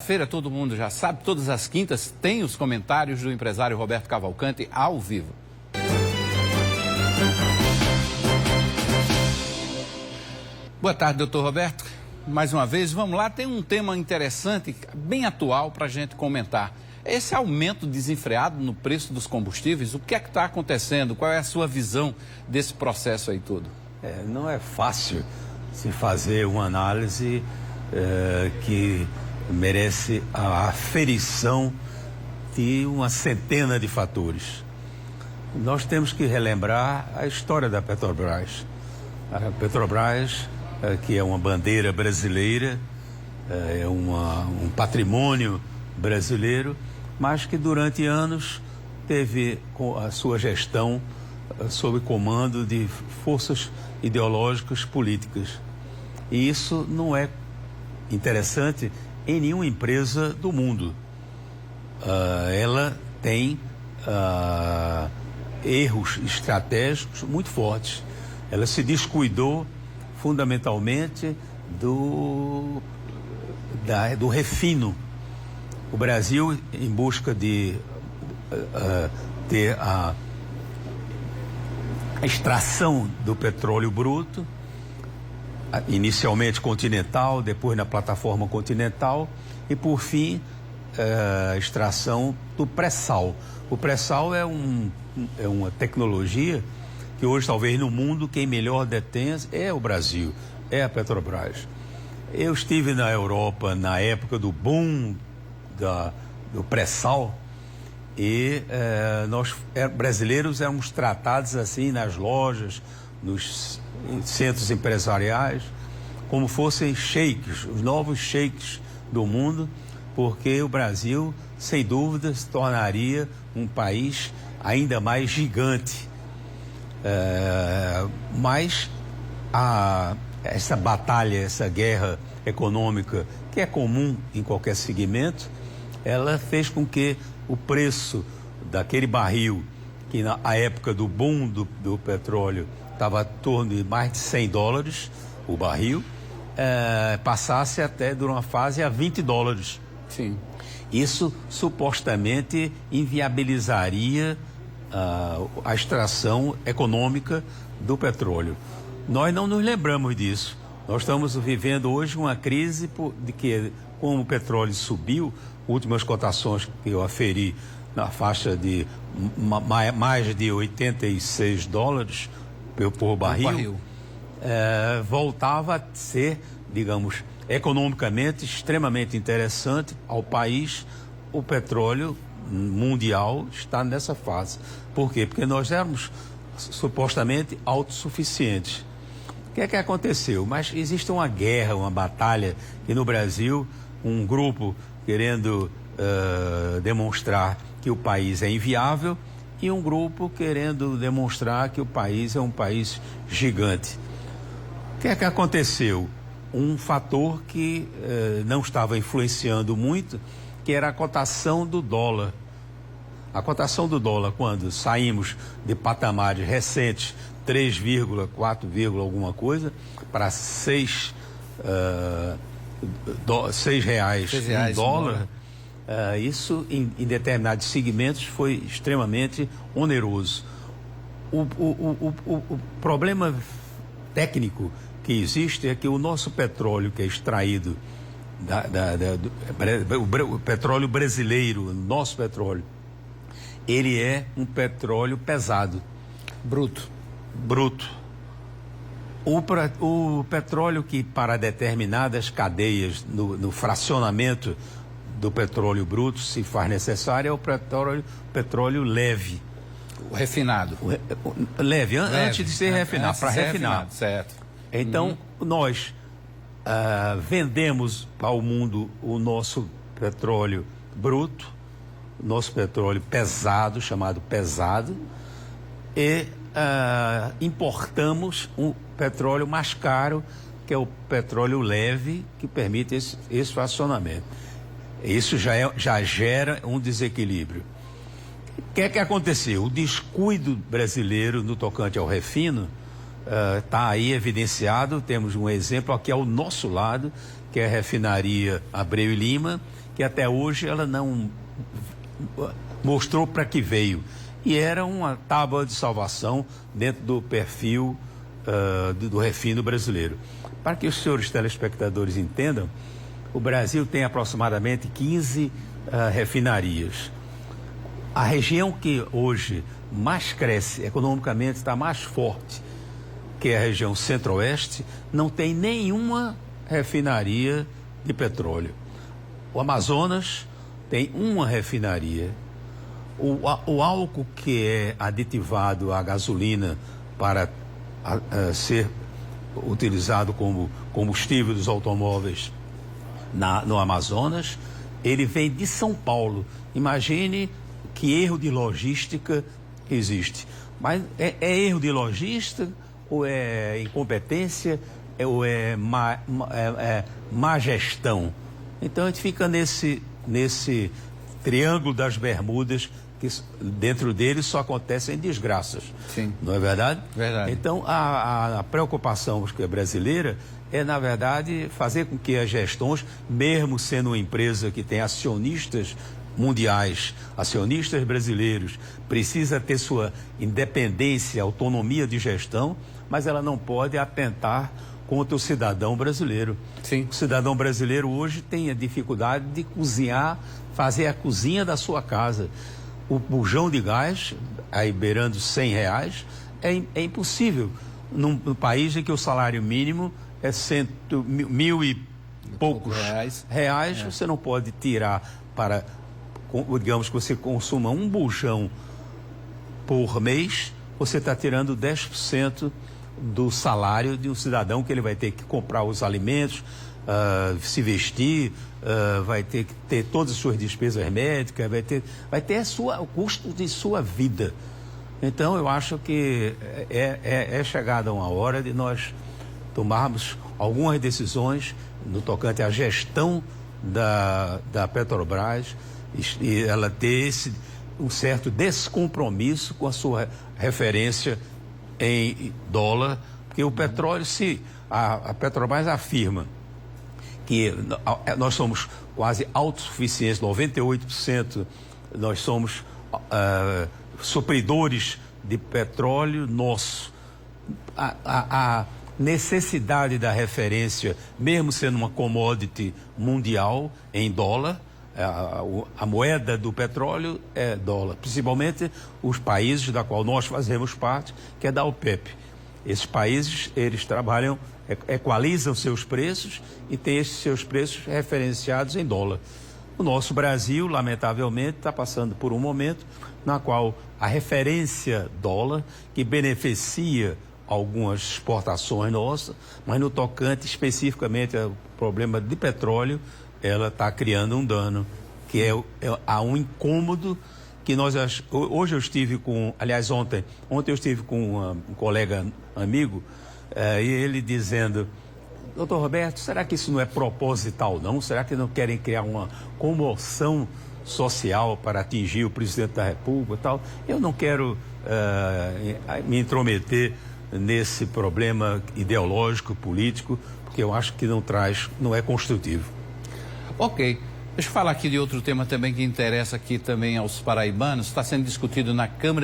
Feira, todo mundo já sabe, todas as quintas tem os comentários do empresário Roberto Cavalcante ao vivo. Boa tarde, doutor Roberto. Mais uma vez, vamos lá, tem um tema interessante, bem atual para a gente comentar. Esse aumento desenfreado no preço dos combustíveis, o que é que está acontecendo? Qual é a sua visão desse processo aí todo? Não é fácil se fazer uma análise que merece a aferição de uma centena de fatores. Nós temos que relembrar a história da Petrobras. A Petrobras, que é uma bandeira brasileira, é um patrimônio brasileiro, mas que durante anos teve a sua gestão sob comando de forças ideológicas políticas. E isso não é interessante em nenhuma empresa do mundo. Ela tem erros estratégicos muito fortes. Ela se descuidou fundamentalmente do refino. O Brasil, em busca de ter a extração do petróleo bruto, inicialmente continental, depois na plataforma continental e, por fim, a extração do pré-sal. O pré-sal é uma tecnologia que hoje, talvez no mundo, quem melhor detém é o Brasil, é a Petrobras. Eu estive na Europa na época do boom do pré-sal e nós, brasileiros, éramos tratados assim nas lojas, nos centros empresariais, como fossem sheiks, os novos sheiks do mundo, porque o Brasil, sem dúvida, se tornaria um país ainda mais gigante. Mas essa batalha, essa guerra econômica, que é comum em qualquer segmento, ela fez com que o preço daquele barril, que na época do boom do petróleo estava em torno de mais de $100 o barril, passasse até, durante uma fase, a $20. Sim. Isso supostamente inviabilizaria a extração econômica do petróleo. Nós não nos lembramos disso. Nós estamos vivendo hoje uma crise de que, como o petróleo subiu, últimas cotações que eu aferi na faixa de mais de $86 por barril, voltava a ser, digamos, economicamente extremamente interessante ao país. O petróleo mundial está nessa fase. Por quê? Porque nós éramos supostamente autossuficientes. O que é que aconteceu? Mas existe uma guerra, uma batalha, e no Brasil, um grupo querendo demonstrar que o país é inviável e um grupo querendo demonstrar que o país é um país gigante. O que é que aconteceu? Um fator que não estava influenciando muito, que era a cotação do dólar. A cotação do dólar, quando saímos de patamares recentes, 3,4, alguma coisa, para R$6 um dólar, isso em determinados segmentos foi extremamente oneroso. O problema técnico que existe é que o nosso petróleo, que é extraído o petróleo brasileiro, nosso petróleo, ele é um petróleo pesado. Bruto. O petróleo que, para determinadas cadeias, no fracionamento do petróleo bruto, se faz necessário, é o petróleo leve. O refinado. Leve, antes de ser refinado, para refinar. Certo. Então, nós vendemos ao mundo o nosso petróleo bruto, nosso petróleo pesado, chamado pesado, e importamos um petróleo mais caro, que é o petróleo leve, que permite esse fracionamento. Isso já gera um desequilíbrio. O que é que aconteceu? O descuido brasileiro no tocante ao refino está aí evidenciado. Temos um exemplo aqui ao nosso lado, que é a refinaria Abreu e Lima, que até hoje ela não mostrou para que veio. E era uma tábua de salvação dentro do perfil do refino brasileiro. Para que os senhores telespectadores entendam, o Brasil tem aproximadamente 15 refinarias. A região que hoje mais cresce economicamente, está mais forte, que é a região centro-oeste, não tem nenhuma refinaria de petróleo. O Amazonas tem uma refinaria. O álcool que é aditivado à gasolina para ser utilizado como combustível dos automóveis no Amazonas, ele vem de São Paulo. Imagine que erro de logística existe. Mas é erro de logística ou é incompetência ou é má gestão? Então a gente fica nesse triângulo das Bermudas, que dentro dele só acontecem desgraças. Sim. Não é verdade? Verdade. Então a preocupação brasileira é, na verdade, fazer com que as gestões, mesmo sendo uma empresa que tem acionistas mundiais, acionistas brasileiros, precisa ter sua independência, autonomia de gestão, mas ela não pode atentar contra o cidadão brasileiro. Sim. O cidadão brasileiro hoje tem a dificuldade de cozinhar, fazer a cozinha da sua casa. O bujão de gás, aí beirando R$100, é impossível. Num país em que o salário mínimo é mil e poucos reais, você não pode tirar para, digamos que você consuma um bujão por mês, você está tirando 10% do salário de um cidadão, que ele vai ter que comprar os alimentos, se vestir, vai ter que ter todas as suas despesas médicas, vai ter o custo de sua vida. Então eu acho que é chegada uma hora de nós tomarmos algumas decisões no tocante à gestão da Petrobras e ela ter um certo descompromisso com a sua referência em dólar, porque o petróleo, se a Petrobras afirma que nós somos quase autossuficientes, 98%, nós somos supridores de petróleo nosso. A necessidade da referência, mesmo sendo uma commodity mundial em dólar, a moeda do petróleo é dólar, principalmente os países da qual nós fazemos parte, que é da OPEP. Esses países, eles trabalham, equalizam seus preços e têm esses seus preços referenciados em dólar. O nosso Brasil, lamentavelmente, está passando por um momento na qual a referência dólar, que beneficia algumas exportações nossas, mas no tocante especificamente ao problema de petróleo, ela está criando um dano, que há um incômodo que hoje eu estive ontem eu estive com um colega amigo, e ele dizendo: doutor Roberto, será que isso não é proposital não? Será que não querem criar uma comoção social para atingir o presidente da República e tal? Eu não quero me intrometer nesse problema ideológico, político, porque eu acho que não é construtivo. Ok. Deixa eu falar aqui de outro tema também que interessa aqui também aos paraibanos. Está sendo discutido na Câmara